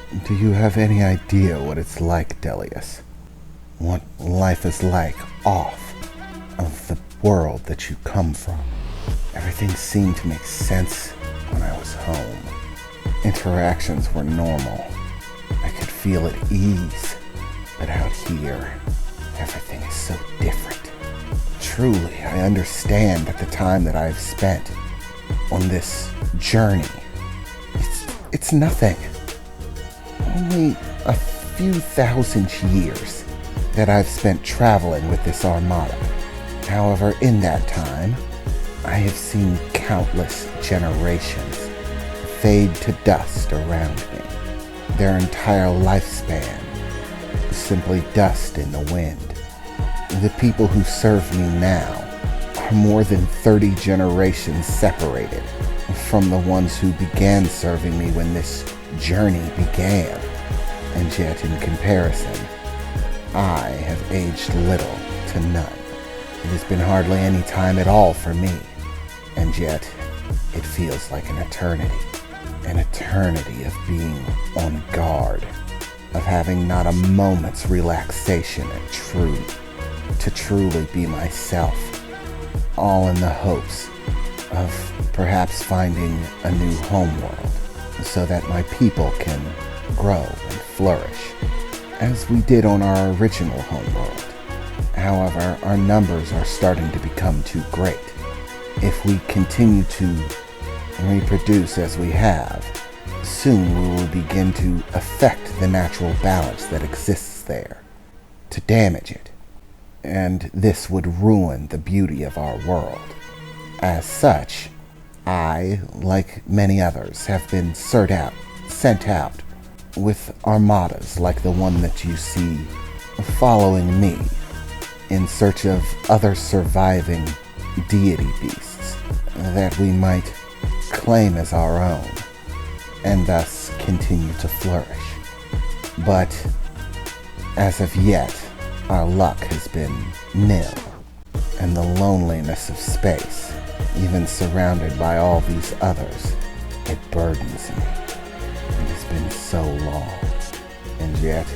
Do you have any idea what it's like, Delius? What life is like off of the world that you come from? Everything seemed to make sense when I was home. Interactions were normal. I could feel at ease. But out here, everything is so different. Truly, I understand that the time that I've spent on this journey, it's nothing. Only a few thousand years that I've spent traveling with this armada. However, in that time, I have seen countless generations fade to dust around me. Their entire lifespan is simply dust in the wind. The people who serve me now are more than 30 generations separated from the ones who began serving me when this journey began. And yet, in comparison, I have aged little to none. It has been hardly any time at all for me, and yet it feels like an eternity. An eternity of being on guard, of having not a moment's relaxation to truly be myself, all in the hopes of perhaps finding a new homeworld so that my people can grow and flourish, as we did on our original homeworld. However, our numbers are starting to become too great. If we continue to reproduce as we have, soon we will begin to affect the natural balance that exists there, to damage it, and this would ruin the beauty of our world. As such, I, like many others, have been sent out with armadas like the one that you see following me in search of other surviving deity beasts that we might claim as our own and thus continue to flourish. But as of yet, our luck has been nil, and the loneliness of space, even surrounded by all these others, it burdens me. It has been so long, and yet,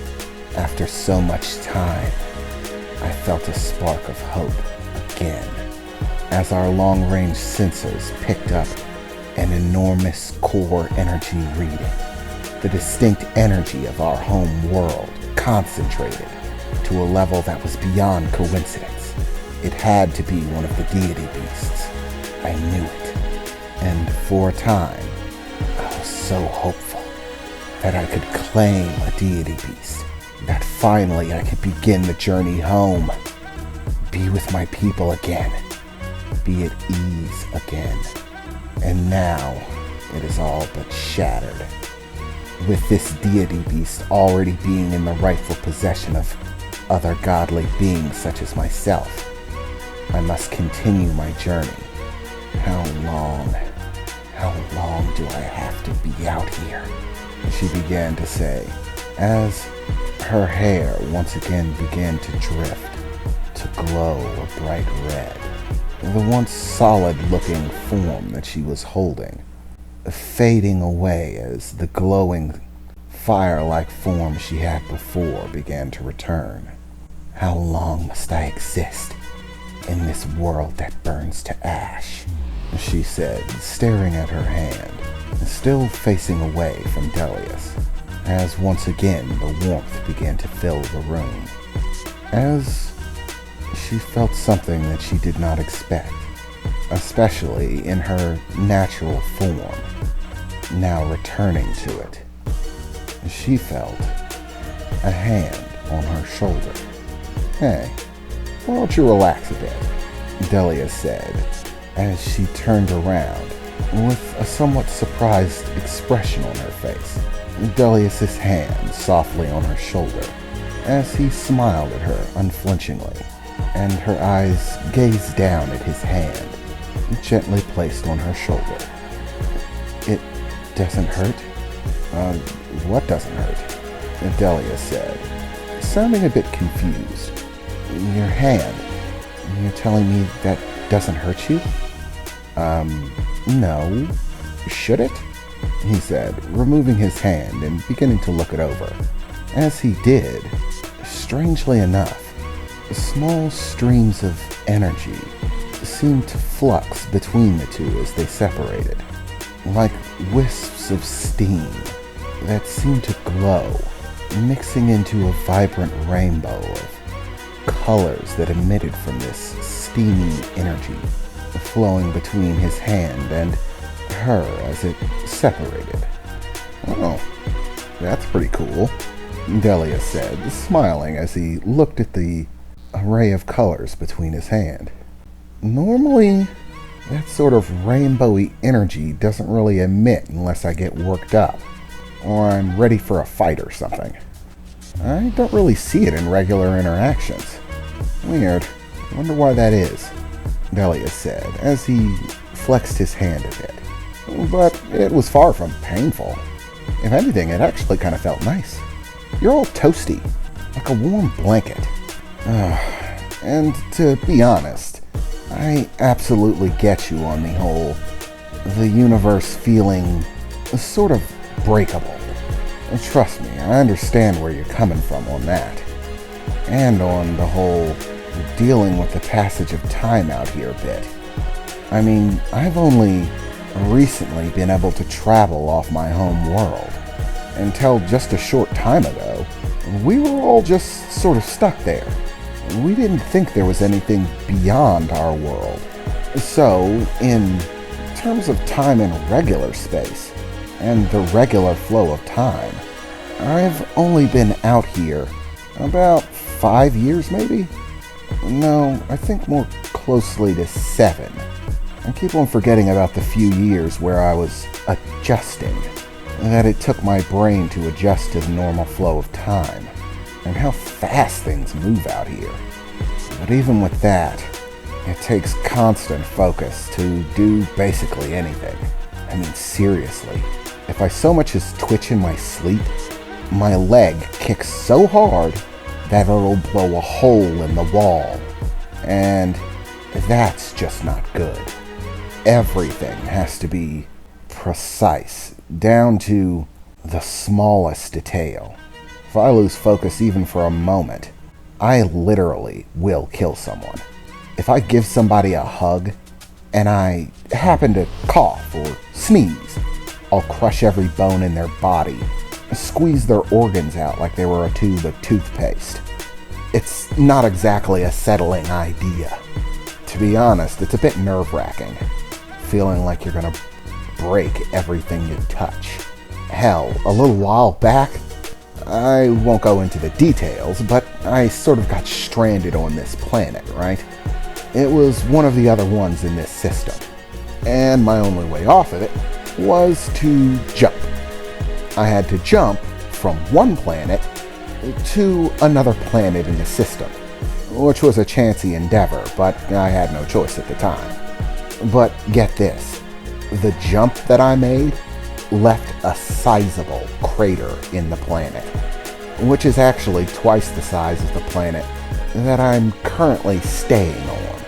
after so much time, I felt a spark of hope again, as our long-range sensors picked up an enormous core energy reading. The distinct energy of our home world concentrated to a level that was beyond coincidence. It had to be one of the deity beasts. I knew it. And for a time, I was so hopeful that I could claim a deity beast, that finally I could begin the journey home, be with my people again, be at ease again. And now, it is all but shattered. With this deity beast already being in the rightful possession of other godly beings such as myself, I must continue my journey. How long do I have to be out here? She began to say, as her hair once again began to drift, to glow a bright red. The once solid-looking form that she was holding, fading away as the glowing, fire-like form she had before began to return. How long must I exist in this world that burns to ash? She said, staring at her hand, still facing away from Delius, as once again the warmth began to fill the room. As she felt something that she did not expect, especially in her natural form, now returning to it. She felt a hand on her shoulder. Hey, why don't you relax a bit? Delia said, as she turned around with a somewhat surprised expression on her face. Delius's hand softly on her shoulder, as he smiled at her unflinchingly, and her eyes gazed down at his hand, gently placed on her shoulder. It doesn't hurt? What doesn't hurt? Delia said, sounding a bit confused. Your hand. You're telling me that doesn't hurt you? No. Should it? he said, removing his hand and beginning to look it over. As he did, strangely enough, small streams of energy seemed to flux between the two as they separated, like wisps of steam that seemed to glow, mixing into a vibrant rainbow of colors that emitted from this steamy energy, flowing between his hand and her as it separated. "Oh, that's pretty cool," Delia said, smiling as he looked at the array of colors between his hand. "Normally, that sort of rainbowy energy doesn't really emit unless I get worked up, or I'm ready for a fight or something. I don't really see it in regular interactions. Weird. I wonder why that is," Delia said as he flexed his hand a bit. "But it was far from painful. If anything, it actually kind of felt nice. You're all toasty, like a warm blanket. And to be honest, I absolutely get you on the universe feeling sort of breakable. Trust me, I understand where you're coming from on that. And on the whole dealing with the passage of time out here a bit. I mean, I've only recently been able to travel off my home world. Until just a short time ago, we were all just sort of stuck there. We didn't think there was anything beyond our world. So, in terms of time in regular space, and the regular flow of time, I've only been out here about 5 years maybe? No, I think more closely to 7. I keep on forgetting about the few years where I was adjusting, that it took my brain to adjust to the normal flow of time, and how fast things move out here. But even with that, it takes constant focus to do basically anything. I mean, seriously, if I so much as twitch in my sleep, my leg kicks so hard that it'll blow a hole in the wall. And that's just not good. Everything has to be precise, down to the smallest detail. If I lose focus even for a moment, I literally will kill someone. If I give somebody a hug and I happen to cough or sneeze, I'll crush every bone in their body, squeeze their organs out like they were a tube of toothpaste. It's not exactly a settling idea. To be honest, it's a bit nerve-wracking, feeling like you're gonna break everything you touch. Hell, a little while back, I won't go into the details, but I sort of got stranded on this planet, right? It was one of the other ones in this system, and my only way off of it was to jump. I had to jump from one planet to another planet in the system, which was a chancy endeavor, but I had no choice at the time. But get this, the jump that I made left a sizable crater in the planet, which is actually twice the size of the planet that I'm currently staying on.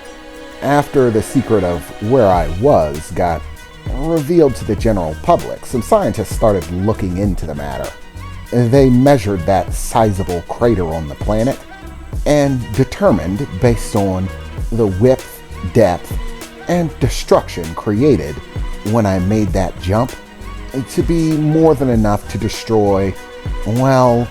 After the secret of where I was got revealed to the general public, some scientists started looking into the matter. They measured that sizable crater on the planet and determined, based on the width, depth, and destruction created when I made that jump, to be more than enough to destroy, well,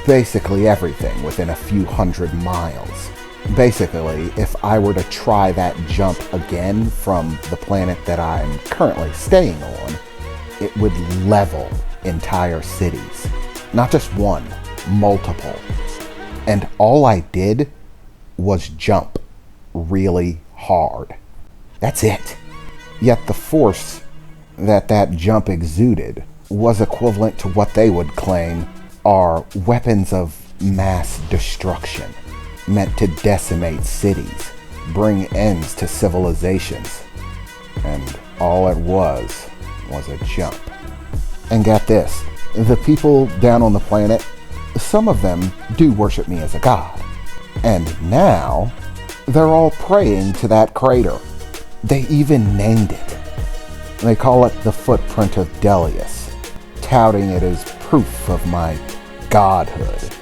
basically everything within a few hundred miles. Basically, if I were to try that jump again from the planet that I'm currently staying on, it would level entire cities. Not just one, multiple. And all I did was jump really hard. That's it. Yet the force that jump exuded was equivalent to what they would claim are weapons of mass destruction, meant to decimate cities, bring ends to civilizations. And all it was a jump. And get this, the people down on the planet, some of them do worship me as a god. And now, they're all praying to that crater. They even named it. They call it the footprint of Delius, touting it as proof of my godhood.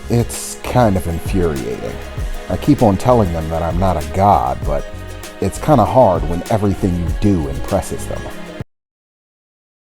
It's kind of infuriating. I keep on telling them that I'm not a god, but it's kind of hard when everything you do impresses them.